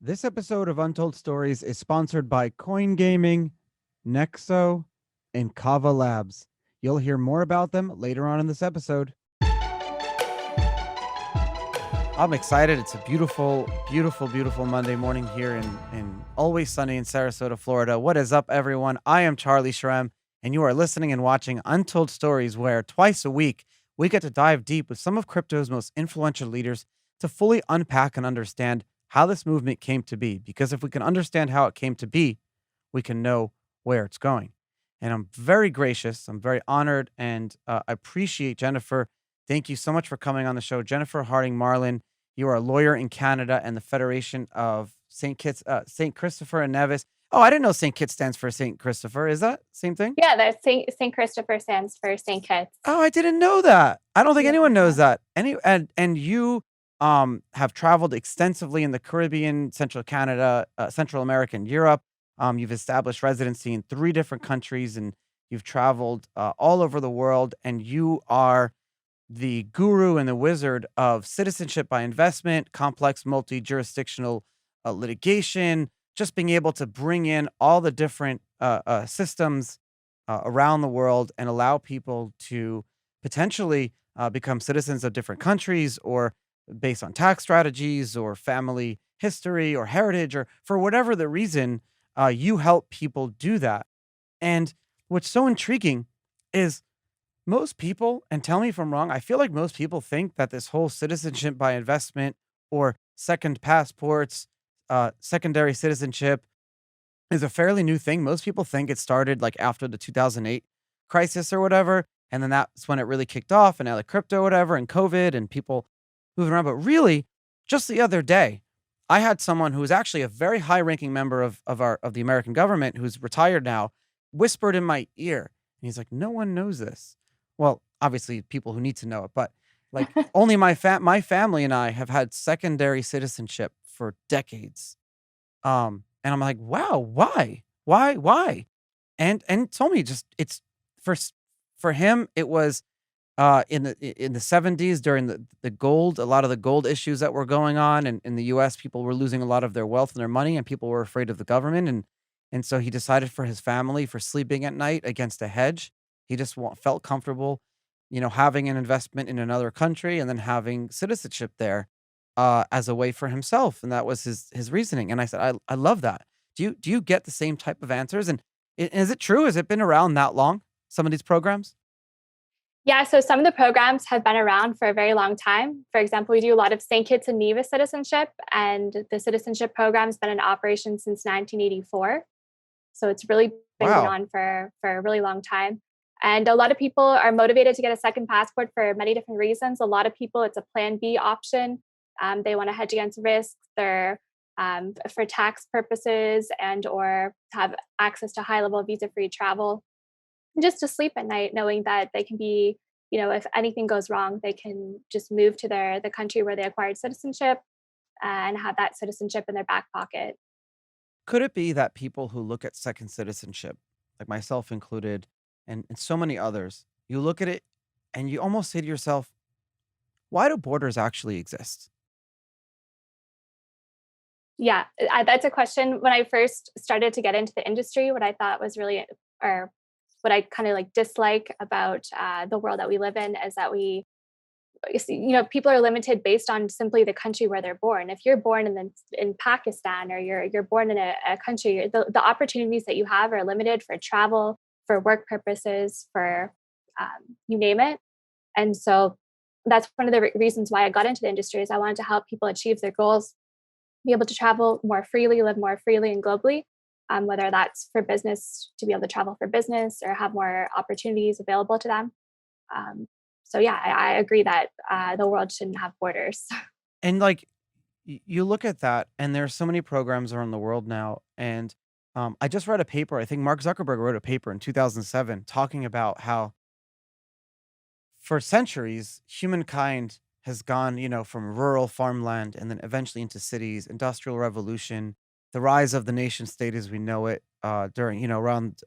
This episode of Untold Stories is sponsored by Coin Gaming, Nexo, and Kava Labs. You'll hear more about them later on in this episode. I'm excited. It's a beautiful, beautiful, beautiful Monday morning here in always sunny in Sarasota, Florida. What is up, everyone? I am Charlie Shrem, and you are listening and watching Untold Stories, where twice a week we get to dive deep with some of crypto's most influential leaders to fully unpack and understand how this movement came to be. Because if we can understand how it came to be, we can know where it's going. And I'm very gracious. I'm very honored and I appreciate Jennifer. Thank you so much for coming on the show. Jennifer Harding-Marlin, you are a lawyer in Canada and the Federation of St. Christopher and Nevis. Oh, I didn't know St. Kitts stands for St. Christopher. Is that same thing? Yeah, that's Saint Christopher stands for St. Kitts. Oh, I didn't know that. I don't think anyone Yeah. knows that. And you have traveled extensively in the Caribbean, Central Canada, Central America, and Europe. You've established residency in 3 different countries, and you've traveled all over the world. And you are the guru and the wizard of citizenship by investment, complex multi-jurisdictional litigation, just being able to bring in all the different systems around the world and allow people to potentially become citizens of different countries or based on tax strategies or family history or heritage or for whatever the reason, you help people do that. And what's so intriguing is most people, and tell me if I'm wrong, I feel like most people think that this whole citizenship by investment or second passports, secondary citizenship is a fairly new thing. Most people think it started like after the 2008 crisis or whatever. And then that's when it really kicked off. And now the crypto, whatever, and COVID and people moving around. But really, just the other day, I had someone who was actually a very high ranking member of the American government who's retired now, whispered in my ear. And he's like, no one knows this. Well, obviously people who need to know it, but like only my family and I have had secondary citizenship for decades. And I'm like, "Wow, why? Why?" And told me just it's for s for him, it was, in the '70s during the gold a lot of the gold issues that were going on in the US, people were losing a lot of their wealth and their money, and people were afraid of the government, and so he decided for his family, for sleeping at night against a hedge, he just felt comfortable, having an investment in another country and then having citizenship there as a way for himself, and that was his reasoning. And I said, I love that. Do you get the same type of answers? And is it true? Has it been around that long? Some of these programs? Yeah, so some of the programs have been around for a very long time. For example, we do a lot of St. Kitts and Nevis citizenship, and the citizenship program's been in operation since 1984. So it's really been going Wow. on for a really long time. And a lot of people are motivated to get a second passport for many different reasons. A lot of people, it's a plan B option. They want to hedge against risks. They're for tax purposes and or have access to high level visa free travel, just to sleep at night knowing that they can be, if anything goes wrong, they can just move to the country where they acquired citizenship and have that citizenship in their back pocket. Could it be that people who look at second citizenship, like myself included, and so many others, you look at it and you almost say to yourself, why do borders actually exist? Yeah, that's a question. When I first started to get into the industry, what I thought was really, or what I kind of like dislike about the world that we live in is that people are limited based on simply the country where they're born. If you're born in Pakistan, or you're born in a country, the opportunities that you have are limited for travel, for work purposes, for you name it. And so that's one of the reasons why I got into the industry, is I wanted to help people achieve their goals, be able to travel more freely, live more freely and globally, whether that's for business, to be able to travel for business or have more opportunities available to them. Um, so yeah, I agree that the world shouldn't have borders. And like you look at that, and there's so many programs around the world now. And I just read a paper. I think Mark Zuckerberg wrote a paper in 2007 talking about how for centuries humankind has gone, from rural farmland and then eventually into cities, industrial revolution, the rise of the nation state as we know it, during, around,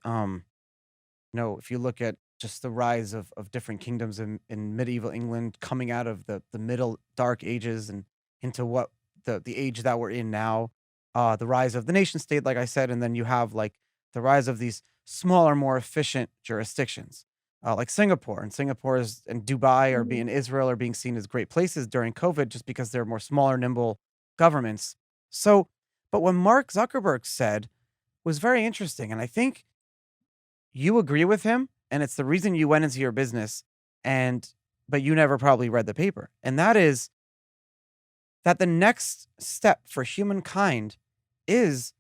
if you look at just the rise of different kingdoms in medieval England coming out of the middle dark ages and into what the age that we're in now. the rise of the nation state, like I said, and then you have like the rise of these smaller, more efficient jurisdictions, like Singapore. And Singapore is and Dubai or Mhm. being Israel are being seen as great places during COVID just because they're more smaller, nimble governments. So, but what Mark Zuckerberg said was very interesting, and I think you agree with him, and it's the reason you went into your business, and but you never probably read the paper, and that is that the next step for humankind is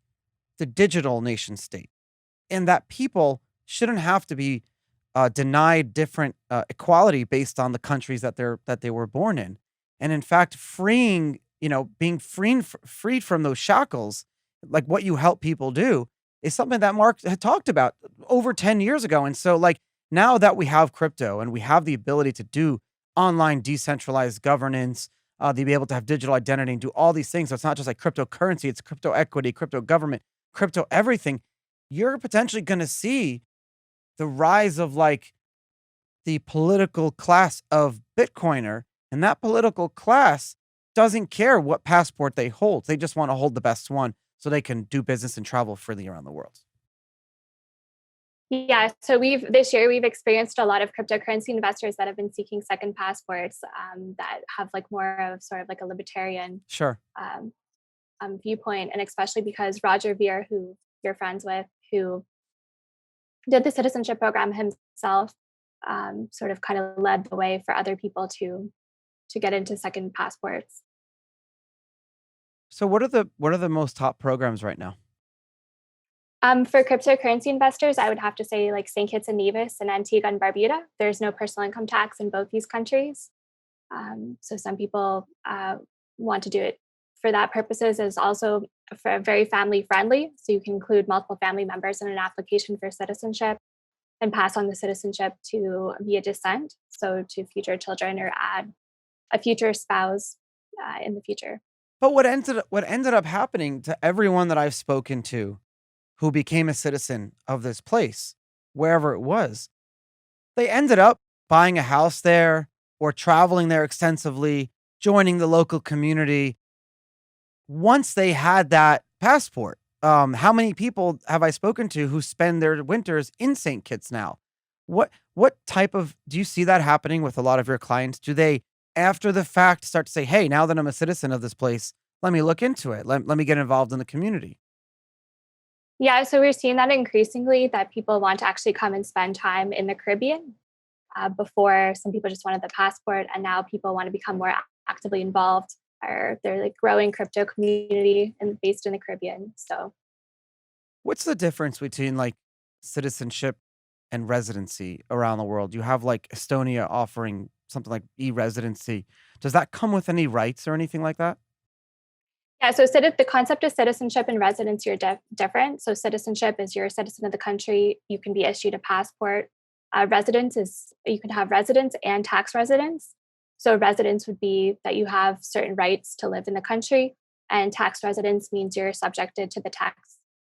the digital nation state, and that people shouldn't have to be denied different equality based on the countries that they were born in, and in fact, freeing being freed from those shackles, like what you help people do, is something that Mark had talked about over 10 years ago, and so like now that we have crypto and we have the ability to do online decentralized governance, to be able to have digital identity and do all these things. So it's not just like cryptocurrency; it's crypto equity, crypto government, crypto everything. You're potentially going to see the rise of like the political class of Bitcoiner, and that political class doesn't care what passport they hold. They just want to hold the best one so they can do business and travel freely around the world. Yeah, so we've experienced a lot of cryptocurrency investors that have been seeking second passports, that have like more of sort of like a libertarian Sure. um, viewpoint, and especially because Roger Ver, who you're friends with, who did the citizenship program himself, sort of kind of led the way for other people to get into second passports. So what are the most top programs right now? For cryptocurrency investors, I would have to say like St. Kitts and Nevis and Antigua and Barbuda. There's no personal income tax in both these countries. So some people want to do it for that purposes. Is also very family friendly. So you can include multiple family members in an application for citizenship and pass on the citizenship to via descent. So to future children or add a future spouse in the future. But what ended up happening to everyone that I've spoken to who became a citizen of this place, wherever it was, they ended up buying a house there or traveling there extensively, joining the local community once they had that passport. How many people have I spoken to who spend their winters in St. Kitts now? What type of do you see that happening with a lot of your clients? Do they, after the fact, start to say, "Hey, now that I'm a citizen of this place, let me look into it. Let me get involved in the community." Yeah, so we're seeing that increasingly that people want to actually come and spend time in the Caribbean. Before, some people just wanted the passport, and now people want to become more actively involved. Or they're like growing crypto community and based in the Caribbean. So What's the difference between like citizenship and residency around the world? You have like Estonia offering something like e-residency. Does that come with any rights or anything like that? yeah, so the concept of citizenship and residency are different. So citizenship is you're a citizen of the country. You can be issued a passport. Residence is you can have residence and tax residence. So residence would be that you have certain rights to live in the country, and tax residence means you're subjected to the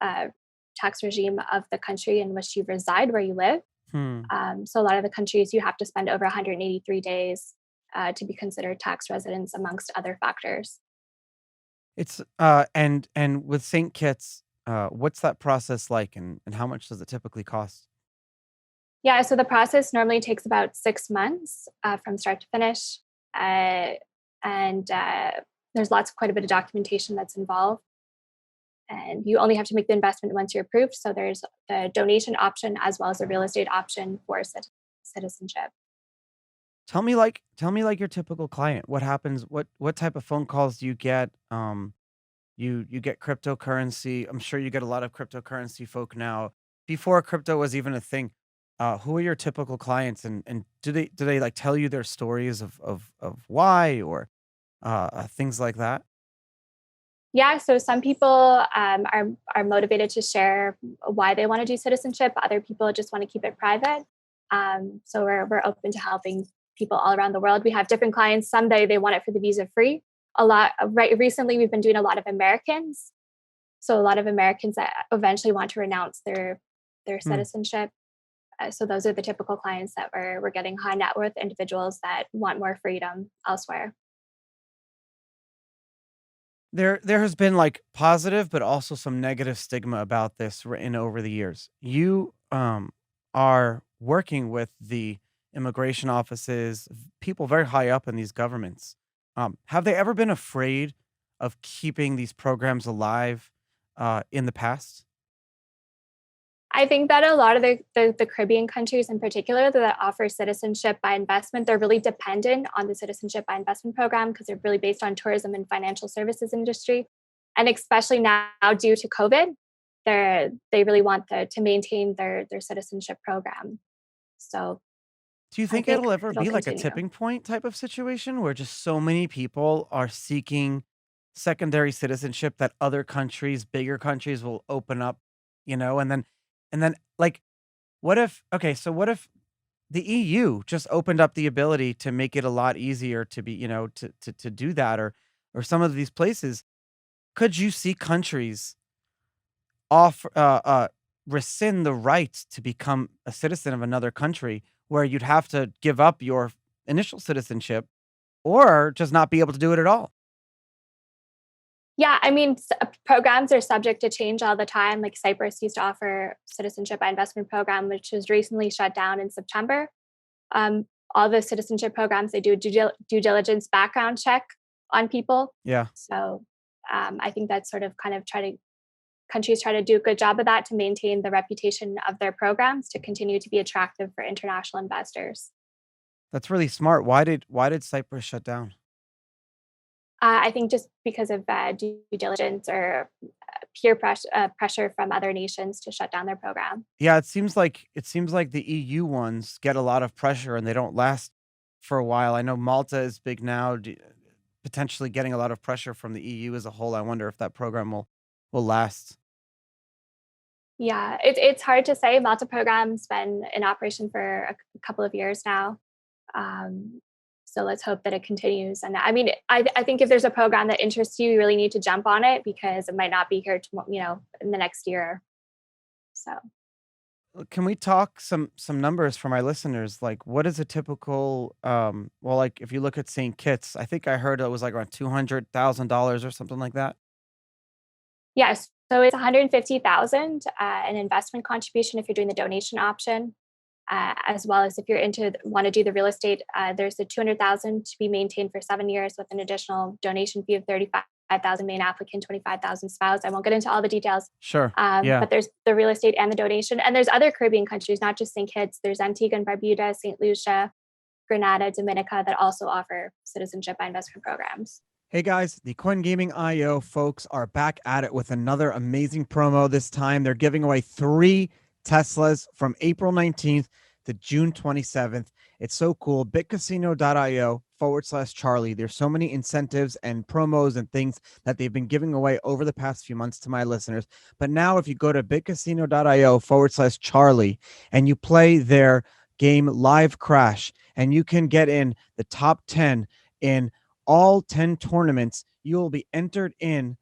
uh, tax regime of the country in which you reside, where you live. Hmm. So a lot of the countries you have to spend over 183 days to be considered tax residents, amongst other factors. It's and with St. Kitts, what's that process like and how much does it typically cost? Yeah, so the process normally takes about 6 months from start to finish, uh, and there's quite a bit of documentation that's involved. And you only have to make the investment once you're approved. So there's the donation option as well as the real estate option for citizenship. Tell me like your typical client. What happens? What type of phone calls do you get? You get cryptocurrency. I'm sure you get a lot of cryptocurrency folk now. Before crypto was even a thing, who are your typical clients, and do they like tell you their stories of why or things like that? Yeah, so some people are motivated to share why they want to do citizenship. Other people just want to keep it private. So we're open to helping people all around the world. We have different clients. Someday they want it for the visa free. A lot right recently we've been doing a lot of Americans. So a lot of Americans that eventually want to renounce their Hmm. citizenship. So those are the typical clients that we're getting: high net worth individuals that want more freedom elsewhere. There has been, like, positive, but also some negative stigma about this written over the years. You, are working with the immigration offices, people very high up in these governments. Have they ever been afraid of keeping these programs alive, in the past? I think that a lot of the Caribbean countries in particular that offer citizenship by investment, they're really dependent on the citizenship by investment program because they're really based on tourism and financial services industry. And especially now due to COVID, they really want to maintain their citizenship program. So Do you I think think it'll ever it'll be like a continue. tipping point type of situation where just so many people are seeking secondary citizenship that other countries, bigger countries will open up, and then like what if the EU just opened up the ability to make it a lot easier to be, to do that or some of these places, could you see countries off rescind the right to become a citizen of another country where you'd have to give up your initial citizenship or just not be able to do it at all? Yeah, I mean, programs are subject to change all the time. Like Cyprus used to offer citizenship by investment program, which was recently shut down in September. All the citizenship programs, they do a due diligence background check on people. Yeah, So I think that's sort of kind of countries try to do a good job of that to maintain the reputation of their programs to continue to be attractive for international investors. that's really smart. Why did Cyprus shut down? I think just because of due diligence or pressure from other nations to shut down their program. Yeah, it seems like the EU ones get a lot of pressure and they don't last for a while. I know Malta is big now, potentially getting a lot of pressure from the EU as a whole. I wonder if that program will last. Yeah, it's hard to say. Malta program's been in operation for a couple of years now. Um, so let's hope that it continues. And I mean, I think if there's a program that interests you, you really need to jump on it because it might not be here tomorrow, in the next year. So Can we talk some numbers for my listeners? Like, what is a typical well, like if you look at St. Kitts, I think I heard it was like around $200,000 or something like that. yes, so it's 150,000 an investment contribution if you're doing the donation option, as well as if you're into want to do the real estate. There's the 200,000 to be maintained for 7 years with an additional donation fee of 35,000 main applicant, 25,000 spouse. I won't get into all the details. Sure. Yeah. But there's the real estate and the donation. And there's other Caribbean countries, not just St. Kitts. There's Antigua and Barbuda, St. Lucia, Grenada, Dominica that also offer citizenship by investment programs. Hey guys, the Coin Gaming IO folks are back at it with another amazing promo. This time they're giving away 3 Teslas from April 19th to June 27th. It's so cool. Bitcasino.io/Charlie. There's so many incentives and promos and things that they've been giving away over the past few months to my listeners. But now, if you go to bitcasino.io/Charlie and you play their game Live Crash, and you can get in the top 10 in all 10 tournaments, you will be entered in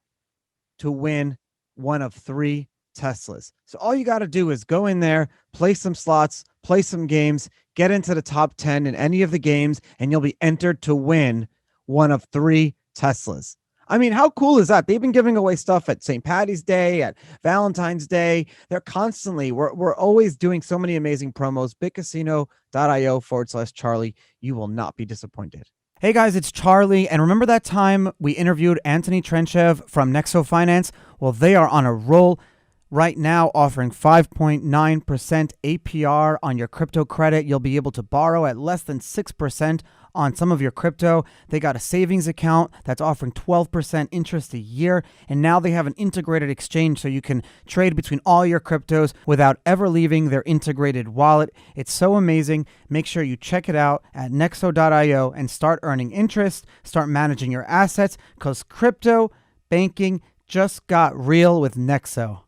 to win one of 3 Teslas. So all you got to do is go in there, play some slots, play some games, get into the top 10 in any of the games, and you'll be entered to win one of 3 Teslas. I mean, how cool is that? They've been giving away stuff at St. Patty's Day, at Valentine's Day. We're always doing so many amazing promos. bitcasino.io/Charlie. You will not be disappointed. Hey guys, it's Charlie. And remember that time we interviewed Anthony Trenchev from Nexo Finance? Well, they are on a roll right now, offering 5.9% APR on your crypto credit. You'll be able to borrow at less than 6% on some of your crypto. They got a savings account that's offering 12% interest a year. And now they have an integrated exchange so you can trade between all your cryptos without ever leaving their integrated wallet. It's so amazing. Make sure you check it out at nexo.io and start earning interest, start managing your assets, because crypto banking just got real with Nexo.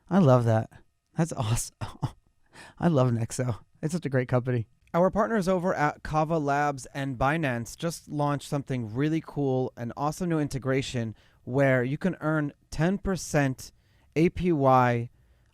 I love that. That's awesome. I love Nexo. It's such a great company. Our partners over at Kava Labs and Binance just launched something really cool, an awesome new integration where you can earn 10% APY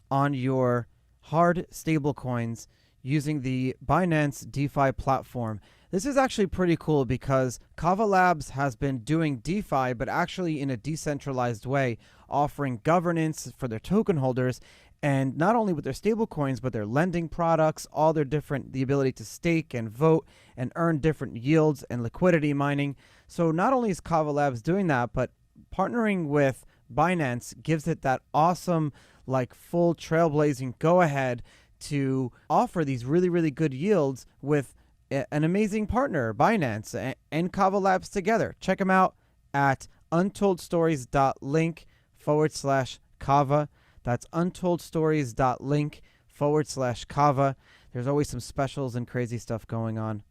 on your hard stablecoins using the Binance DeFi platform. This is actually pretty cool because Kava Labs has been doing DeFi, but actually in a decentralized way, offering governance for their token holders, and not only with their stable coins, but their lending products, all their different, the ability to stake and vote and earn different yields and liquidity mining. So not only is Kava Labs doing that, but partnering with Binance gives it that awesome, like full trailblazing go ahead to offer these really, really good yields with an amazing partner, Binance and Kava Labs together. Check them out at untoldstories.link/Kava. That's untoldstories.link/Kava. There's always some specials and crazy stuff going on.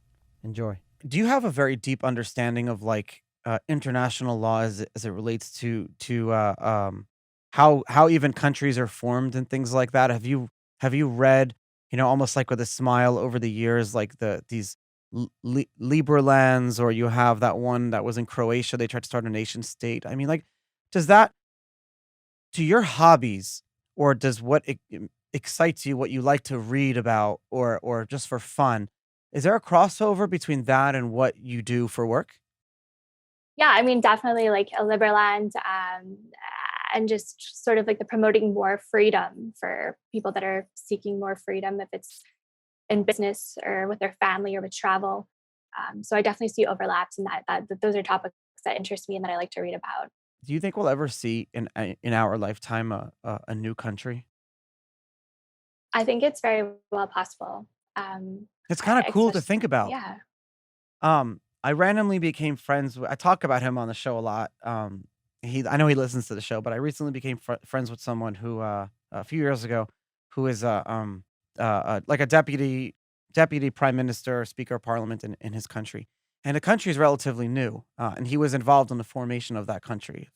Enjoy. Do you have a very deep understanding of like international law as it relates to how even countries are formed and things like that? Have you read, almost like with a smile over the years, like these Liberlands, or you have that one that was in Croatia. They tried to start a nation state. I mean, like, does that to your hobbies, or does excites you, what you like to read about, or just for fun? Is there a crossover between that and what you do for work? Yeah, I mean, definitely like a Liberland, and just sort of like the promoting more freedom for people that are seeking more freedom, if it's in business or with their family or with travel. So I definitely see overlaps in that those are topics that interest me and that I like to read about. Do you think we'll ever see in our lifetime a new country? I think it's very well possible. It's kind of cool to Especially, think about. yeah. I randomly became friends with I talk about him on the show a lot. I know he listens to the show, but I recently became friends with someone who, a few years ago, who is like a deputy prime minister or speaker of parliament in his country. And the country is relatively new, and he was involved in the formation of that country.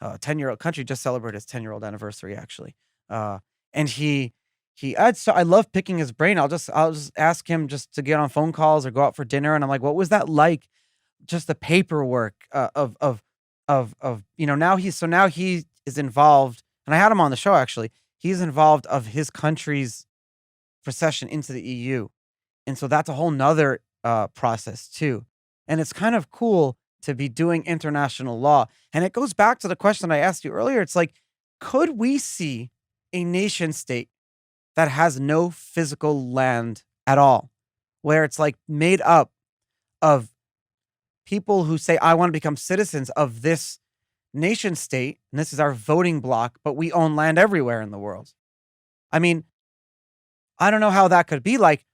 10-year-old country just celebrated its 10-year-old anniversary, actually. Uh, and I love picking his brain. I'll just ask him just to get on phone calls or go out for dinner, and I'm like, what was that like? Just the paperwork, now he is involved, and I had him on the show actually. He's involved of his country's procession into the EU, and so that's a whole nother process too. And it's kind of cool to be doing international law. And it goes back to the question I asked you earlier. It's like, could we see a nation state that has no physical land at all, where it's like made up of people who say, I want to become citizens of this nation state, and this is our voting block, but we own land everywhere in the world? I mean, I don't know how that could be. Like,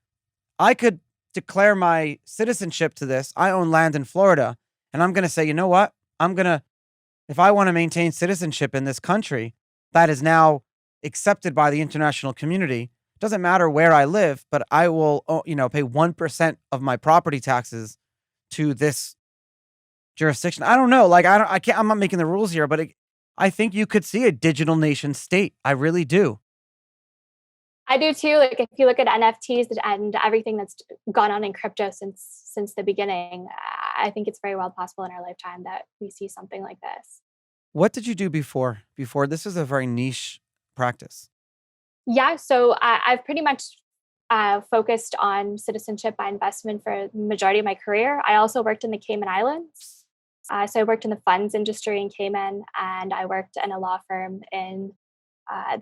I could declare my citizenship to this. I own land in Florida, and I'm going to say, you know what? If I want to maintain citizenship in this country that is now accepted by the international community, doesn't matter where I live, but I will, pay 1% of my property taxes to this jurisdiction. I don't know. Like, I can't, I'm not making the rules here, but I think you could see a digital nation state. I really do. I do too. Like if you look at NFTs and everything that's gone on in crypto since the beginning, I think it's very well possible in our lifetime that we see something like this. What did you do before? Before this is a very niche practice. Yeah, so I've pretty much focused on citizenship by investment for the majority of my career. I also worked in the Cayman Islands. So I worked in the funds industry in Cayman, and I worked in a law firm in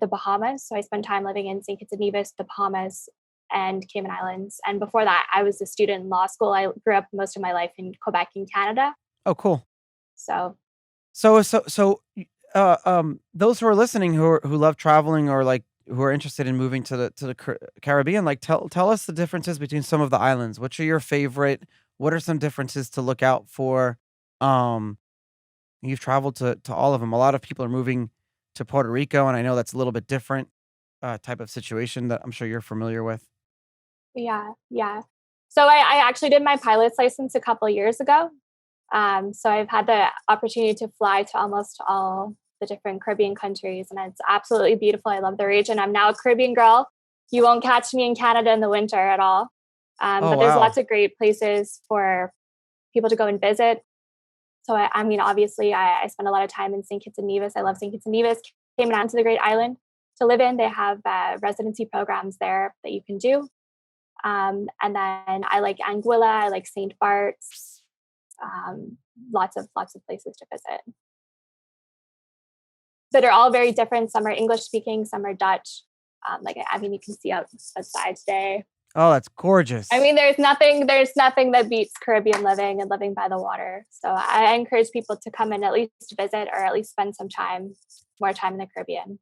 the Bahamas. So I spent time living in St. Kitts Nevis, the Bahamas, and Cayman Islands. And before that, I was a student in law school. I grew up most of my life in Quebec, in Canada. Oh, cool. So Those who are listening who love traveling, or like who are interested in moving to the Caribbean, like tell us the differences between some of the islands. Which are your favorite? What are some differences to look out for? Um, you've traveled to all of them. A lot of people are moving to Puerto Rico, and I know that's a little bit different type of situation that I'm sure you're familiar with. yeah, yeah. So I actually did my pilot's license a couple years ago. So I've had the opportunity to fly to almost all the different Caribbean countries, and it's absolutely beautiful. I love the region. I'm now a Caribbean girl. You won't catch me in Canada in the winter at all. Oh But there's wow. lots of great places for people to go and visit. So I mean, obviously, I spend a lot of time in St. Kitts and Nevis. I love St. Kitts and Nevis. Cayman Islands is a great island to live in. They have residency programs there that you can do. And then I like Anguilla, I like St. Bart's, lots of places to visit that are all very different. Some are English speaking, some are Dutch. I mean, you can see outside today. Oh, that's I gorgeous. mean, there's nothing that beats Caribbean living and living by the water. So I encourage people to come and at least visit or at least spend some more time in the Caribbean.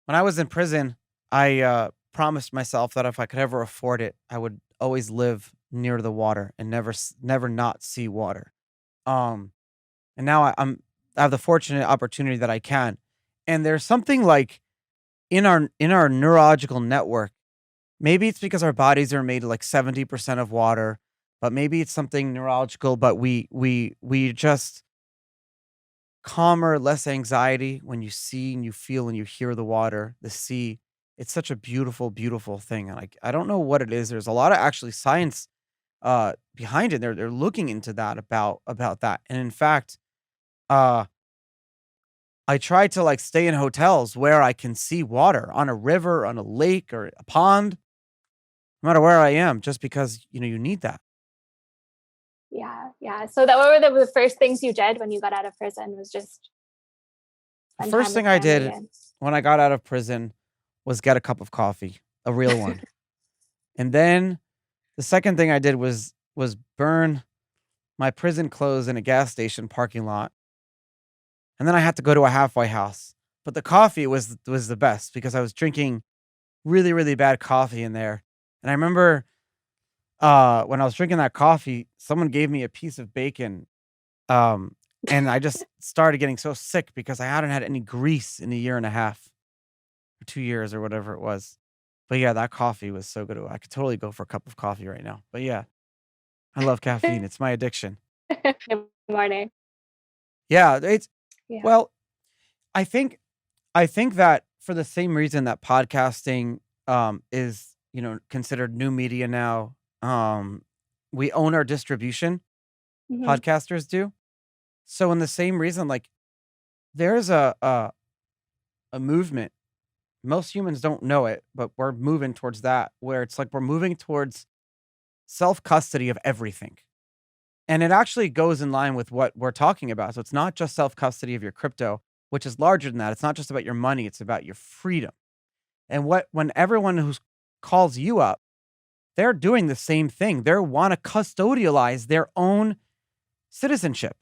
When I was in prison, I promised myself that if I could ever afford it, I would always live near the water and never not see water. Um, and now I have the fortunate opportunity that I can. And there's something like in our neurological network. Maybe it's because our bodies are made like 70% of water, but maybe it's something neurological. But we just calmer, less anxiety when you see and you feel and you hear the water, the sea. It's such a beautiful, beautiful thing. And I don't know what it is. There's a lot of actually science behind it. They're looking into that about that. And in fact, uh I try to like stay in hotels where I can see water on a river, on a lake or a pond, no matter where I am, just because you need that. Yeah, yeah. So that what were the first things you did when you got out of prison was just The spend first time with thing I family did and when I got out of prison was get a cup of coffee, a real one. And then the second thing I did was burn my prison clothes in a gas station parking lot. And then I had to go to a halfway house. But the coffee was the best because I was drinking really, really bad coffee in there. And I remember when I was drinking that coffee, someone gave me a piece of bacon. Um, and I just started getting so sick because I hadn't had any grease in a year and a half or 2 years or whatever it was. But yeah, that coffee was so good. I could totally go for a cup of coffee right now. But yeah, I love caffeine. It's my addiction. good morning. Yeah, it's Yeah. well, I think I think that for the same reason that podcasting is, considered new media now, we own our distribution, Hmm. podcasters do. So in the same reason, like there's a movement. Most humans don't know it, but we're moving towards that where it's like we're moving towards self-custody of everything. And it actually goes in line with what we're talking about. So it's not just self-custody of your crypto, which is larger than that. It's not just about your money, it's about your freedom. And when everyone who calls you up, they're doing the same thing. They want to custodialize their own citizenship.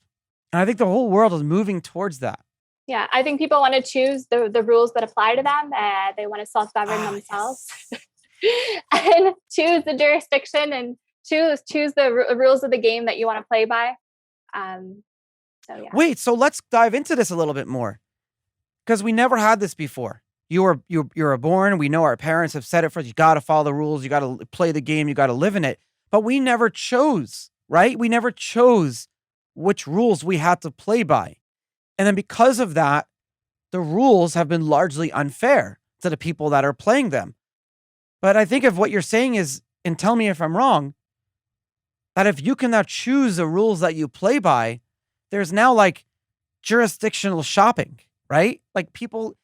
And I think the whole world is moving towards that. Yeah, I think people want to choose the rules that apply to them. They want to self govern Ah, themselves yes. and choose the jurisdiction and choose the rules of the game that you want to play by. Um, so yeah. Wait, so let's dive into this a little bit more because we never had this before. You were born. We know our parents have said it for us. You got to follow the rules. You got to play the game. You got to live in it. But we never chose, right? We never chose which rules we had to play by. And then because of that, the rules have been largely unfair to the people that are playing them. But I think if what you're saying is, and tell me if I'm wrong, that if you can now choose the rules that you play by, there's now like jurisdictional shopping, right? Like people,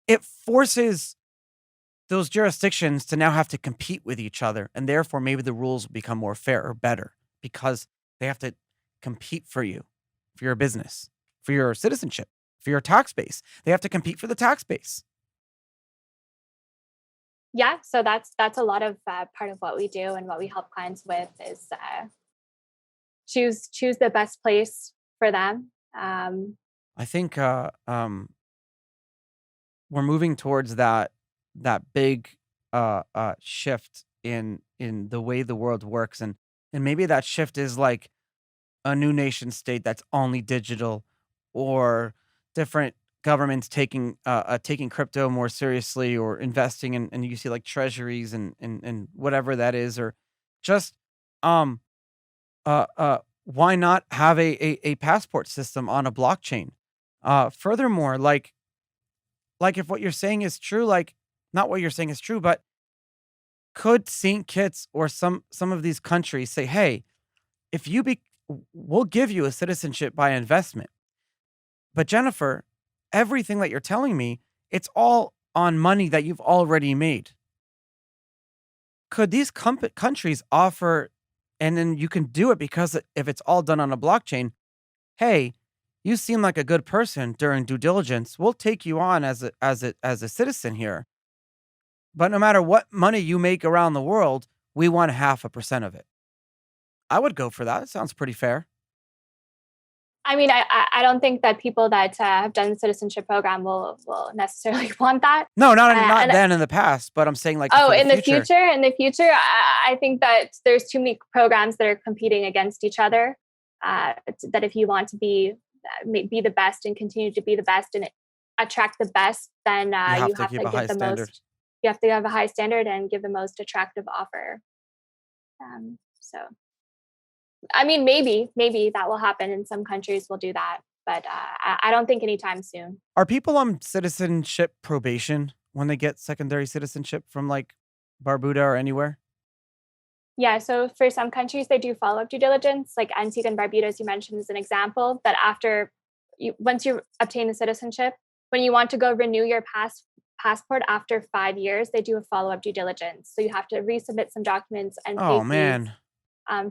it forces those jurisdictions to now have to compete with each other, and therefore maybe the rules will become more fair or better because they have to compete for you, for your business, for your citizenship, for your tax base. They have to compete for the tax base. Yeah, so that's a lot of part of what we do and what we help clients with is choose the best place for them. I think we're moving towards that big shift in the way the world works, and maybe that shift is like a new nation state that's only digital, or different governments taking crypto more seriously or investing in, and you see like treasuries and whatever that is, or just um why not have a passport system on a blockchain? Furthermore, like if what you're saying is true, like not what you're saying is true, but could St. Kitts or some of these countries say, "Hey, if you be we'll give you a citizenship by investment. But Jennifer, everything that you're telling me, it's all on money that you've already made." Could these countries offer, and then you can do it because if it's all done on a blockchain, hey, you seem like a good person during due diligence. We'll take you on as a citizen here. But no matter what money you make around the world, we want 0.5% of it. I would go for that. It sounds pretty fair. I mean, I don't think that people that have done the citizenship program will necessarily want that. No, not And then in the past, but I'm saying like oh, for the in the future. future, I think that there's too many programs that are competing against each other. That if you want to be the best and continue to be the best and attract the best, then You have you to have keep to a high give the standard. most. You have to have a high standard and give the most attractive offer. So, I mean, maybe that will happen, and some countries will do that, but I don't think anytime soon. Are people on citizenship probation when they get secondary citizenship from like Barbuda or anywhere? Yeah, so for some countries, they do follow up due diligence, like Antigua and Barbuda, as you mentioned, is an example. That once you obtain the citizenship, when you want to go renew your passport after 5 years, they do a follow up due diligence. So you have to resubmit some documents and pay Oh fees man.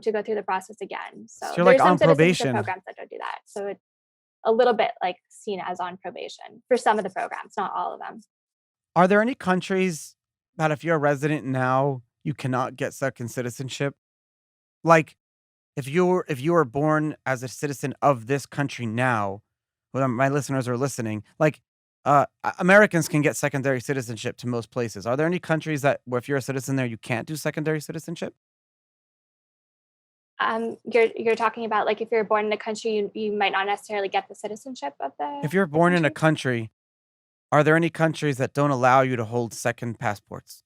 to go through the process again. So So you're like there's some on citizenship probation. programs that don't do that. So it's a little bit like seen as on probation for some of the programs, not all of them. Are there any countries that if you're a resident now, you cannot get second citizenship? Like if you were born as a citizen of this country now, well, my listeners are listening, like Americans can get secondary citizenship to most places. Are there any countries that where if you're a citizen there, you can't do secondary citizenship? You're talking about like if you're born in a country, you might not necessarily get the citizenship of If you're the born in a country. country, are there any countries that don't allow you to hold second passports?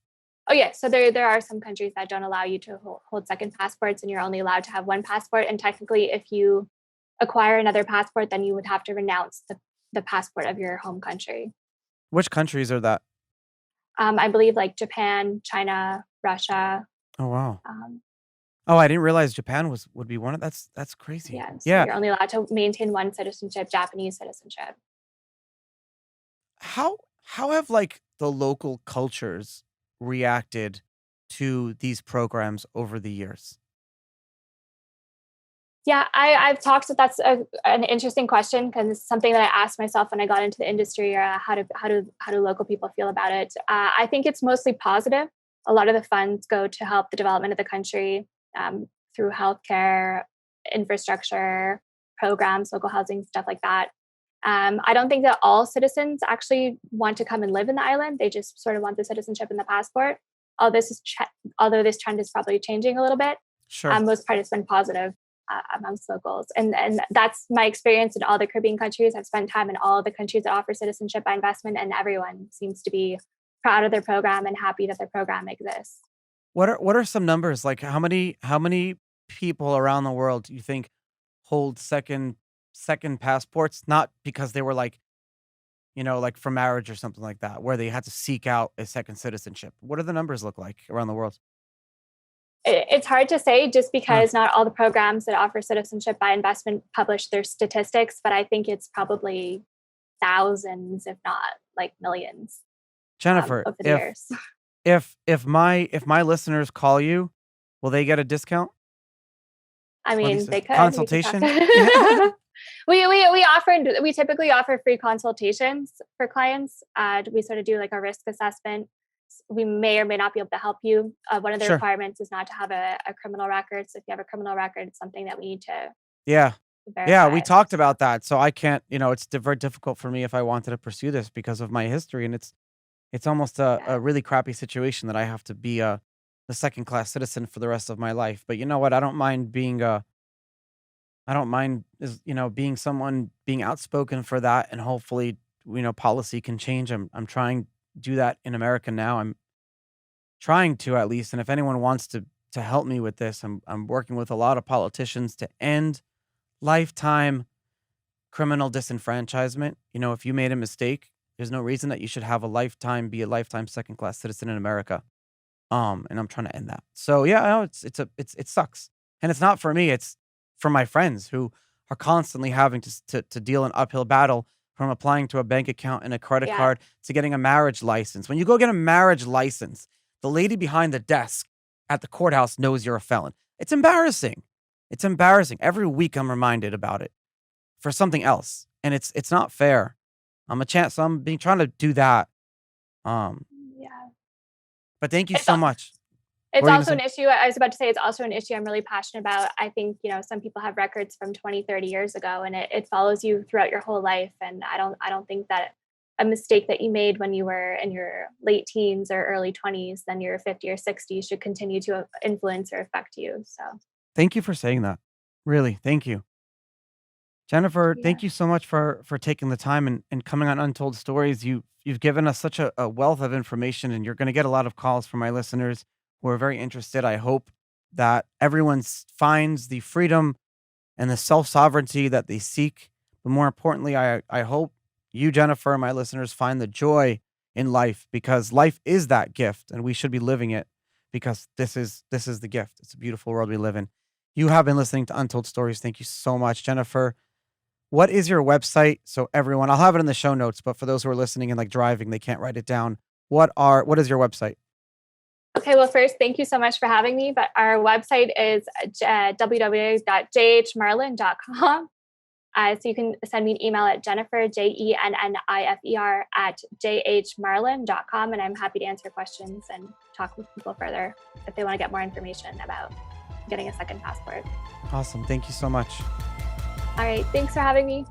Oh yeah, so there are some countries that don't allow you to hold second passports, and you're only allowed to have one passport. And technically, if you acquire another passport, then you would have to renounce the passport of your home country. Which countries are that? I believe like Japan, China, Russia. Oh wow. Um, Oh, I didn't realize Japan would be one of that's crazy. yeah, so Yeah. you're only allowed to maintain one citizenship, Japanese citizenship. How have like the local cultures reacted to these programs over the years? Yeah, I've talked. That's an interesting question because it's something that I asked myself when I got into the industry. How do local people feel about it? I think it's mostly positive. A lot of the funds go to help the development of the country through healthcare, infrastructure, programs, local housing, stuff like that. I don't think that all citizens actually want to come and live in the island. They just sort of want the citizenship and the passport. Although this trend is probably changing a little bit, Sure. most part it's been positive amongst locals. And that's my experience in all the Caribbean countries. I've spent time in all the countries that offer citizenship by investment, and everyone seems to be proud of their program and happy that their program exists. What are some numbers? Like how many people around the world do you think hold second passports? Not because they were like, like for marriage or something like that, where they had to seek out a second citizenship. What do the numbers look like around the world? It's hard to say just Huh. because not all the programs that offer citizenship by investment publish their statistics, but I think it's probably thousands, if not like millions, Jennifer, over the if years. if my listeners call you, will they get a discount? I Or at mean, least a they could. We could talk. consultation? Yeah. We typically offer free consultations for clients. We sort of do like a risk assessment. We may or may not be able to help you. One of the Sure. requirements is not to have a criminal record. So if you have a criminal record, it's something that we need to Yeah. Yeah, we verify. talked So about that. So I can't, it's very difficult for me if I wanted to pursue this because of my history. And it's almost yeah, a really crappy situation that I have to be a second class citizen for the rest of my life. But you know what? I don't mind being someone being outspoken for that, and hopefully, policy can change. I'm trying to do that in America now. I'm trying to at least. And if anyone wants to help me with this, I'm working with a lot of politicians to end lifetime criminal disenfranchisement. If you made a mistake, there's no reason that you should have be a lifetime second class citizen in America. And I'm trying to end that. So yeah, I know it sucks. And it's not for me, it's for my friends who are constantly having to deal an uphill battle from applying to a bank account and a credit yeah, card to getting a marriage license. When you go get a marriage license, the lady behind the desk at the courthouse knows you're a felon. It's embarrassing. It's embarrassing. Every week I'm reminded about it for something else, and it's not fair. I'm a chance. So I'm being trying to do that. Um, Yeah. but thank you It's so much. What It's were you gonna also say? an issue. I was about to say it's also an issue I'm really passionate about. I think, some people have records from 20, 30 years ago and it follows you throughout your whole life. And I don't think that a mistake that you made when you were in your late teens or early 20s, then your 50 or 60 should continue to influence or affect you. So Thank you for saying that. Really, thank you. Jennifer, yeah. thank you so much for taking the time and coming on Untold Stories. You've given us such a wealth of information, and you're going to get a lot of calls from my listeners who are very interested. I hope that everyone finds the freedom and the self sovereignty that they seek. But more importantly, I hope you, Jennifer, and my listeners find the joy in life, because life is that gift, and we should be living it, because this is the gift. It's a beautiful world we live in. You have been listening to Untold Stories. Thank you so much, Jennifer. What is your website? So everyone, I'll have it in the show notes, but for those who are listening and like driving, they can't write it down. What is your website? Okay, well, first, thank you so much for having me. But our website is www.jhmarlin.com. So you can send me an email at Jennifer, Jennifer, at jhmarlin.com. And I'm happy to answer questions and talk with people further if they want to get more information about getting a second passport. Awesome. Thank you so much. All right. Thanks for having me.